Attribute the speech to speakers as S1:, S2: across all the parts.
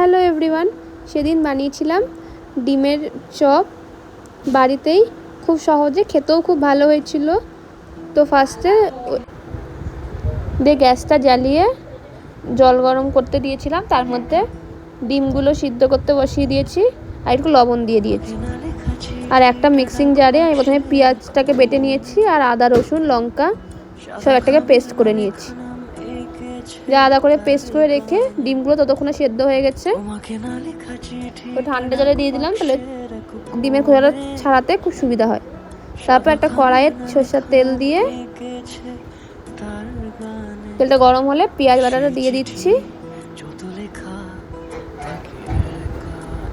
S1: Hello everyone, সেদিন বানিয়েছিলাম ডিমের চপ বাড়িতেই, খুব সহজে, খেতেও খুব ভালো হয়েছিল। তো ফার্স্টে গ্যাসটা জ্বালিয়ে জল গরম করতে দিয়েছিলাম, তার মধ্যে ডিমগুলো সিদ্ধ করতে বসিয়ে দিয়েছি আর একটু লবণ দিয়ে দিয়েছি। আর একটা মিক্সিং জারে আমি প্রথমে পেঁয়াজটাকে বেটে নিয়েছি আর আদা রসুন লঙ্কা সব একটাকে পেস্ট করে নিয়েছি। যা আদা করে পেস্ট করে রেখে ডিমগুলো ততক্ষণে সেদ্ধ হয়ে গেছে, তো ঠান্ডা জলে দিয়ে দিলাম, তাহলে ডিমের খোসাটা ছাড়াতে খুব সুবিধা হয়। তারপর একটা কড়াইয়ে সরষের তেল দিয়ে তেলটা গরম হলে পেঁয়াজ বাটাটা দিয়ে দিচ্ছি,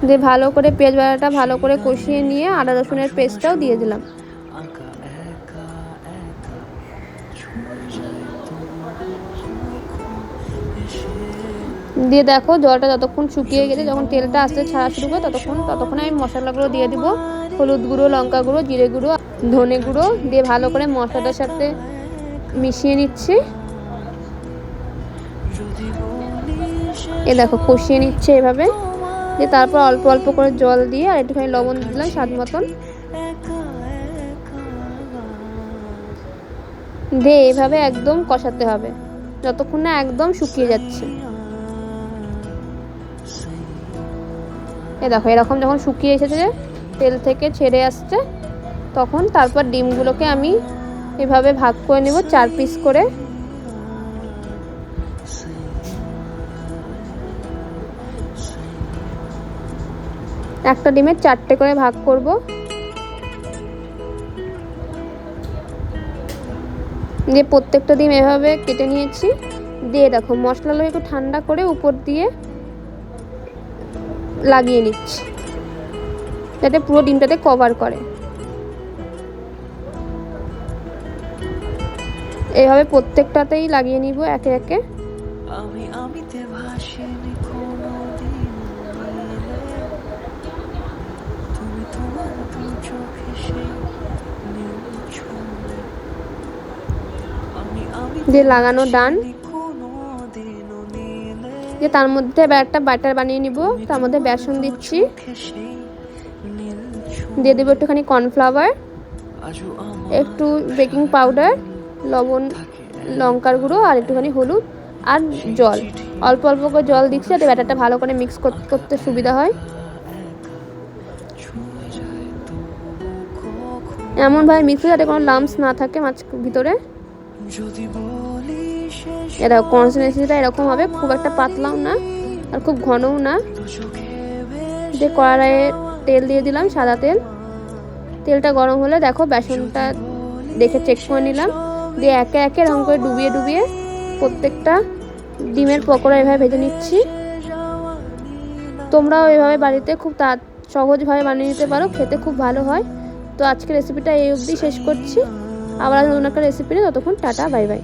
S1: দিয়ে ভালো করে পেঁয়াজ বাটাটা ভালো করে কষিয়ে নিয়ে আদা রসুনের পেস্টটাও দিয়ে দিলাম। দিয়ে দেখো জলটা যতক্ষণ শুকিয়ে গেছে, যখন তেলটা আস্তে ছাড়া শুরু করে ততক্ষণ আমি মশলাগুলো দিয়ে দিব। হলুদ গুঁড়ো, লঙ্কা গুঁড়ো, জিরে গুঁড়ো, ধনে গুঁড়ো দিয়ে ভালো করে মশলাটার সাথে মিশিয়ে নিচ্ছি। দেখো কষিয়ে নিচ্ছে এভাবে, দিয়ে তারপর অল্প অল্প করে জল দিয়ে আর একটুখানি লবণ দিলাম স্বাদ মতন, দিয়ে এইভাবে একদম কষাতে হবে যতক্ষণ না একদম শুকিয়ে যাচ্ছে। দেখো এরকম যখন শুকিয়ে এসেছে, তেল থেকে ছেড়ে আসছে, তখন তারপর ডিমগুলোকে আমি এভাবে ভাগ করে নেব 4 পিস করে। একটা ডিমের 4টে করে ভাগ করব। দিয়ে প্রত্যেকটা ডিম এভাবে কেটে নিয়েছি। দিয়ে দেখো মশলাগুলো একটু ঠান্ডা করে উপর দিয়ে লাগিয়ে নিচ্ছি, যাতে পুরো ডিমটাতে কভার করে। এইভাবে প্রত্যেকটাতেই লাগিয়ে নিব একে একে। দিয়ে লাগানো ডান, যে তার মধ্যে একটা বাটার বানিয়ে নিব, তার মধ্যে বেসন দিচ্ছি, দিয়ে দেবো একটুখানি কর্নফ্লাওয়ার, একটু বেকিং পাউডার, লবণ, লঙ্কার গুঁড়ো আর একটুখানি হলুদ আর জল। অল্প অল্প করে জল দিচ্ছি যাতে ব্যাটারটা ভালো করে মিক্স করতে সুবিধা হয়। এমনভাবে মিক্স যাতে কোনো লাম্পস না থাকে মাছ ভিতরে। এটা কনসিস্টেন্সিটা এরকম হবে, খুব একটা পাতলাও না আর খুব ঘনও না। যে কড়াইয়ে তেল দিয়ে দিলাম, সাদা তেল। তেলটা গরম হলে দেখো বেসনটা দেখে চেক করে নিলাম, দিয়ে একে একে এরকম করে ডুবিয়ে ডুবিয়ে প্রত্যেকটা ডিমের পকোড়া এভাবে ভেজে নিচ্ছি। তোমরাও এভাবে বাড়িতে খুব সহজভাবে বানিয়ে নিতে পারো, খেতে খুব ভালো হয়। তো আজকের রেসিপিটা এই অবধি শেষ করছি, আবার নতুন একটা রেসিপি নিয়ে, ততক্ষণ টাটা, বাই বাই।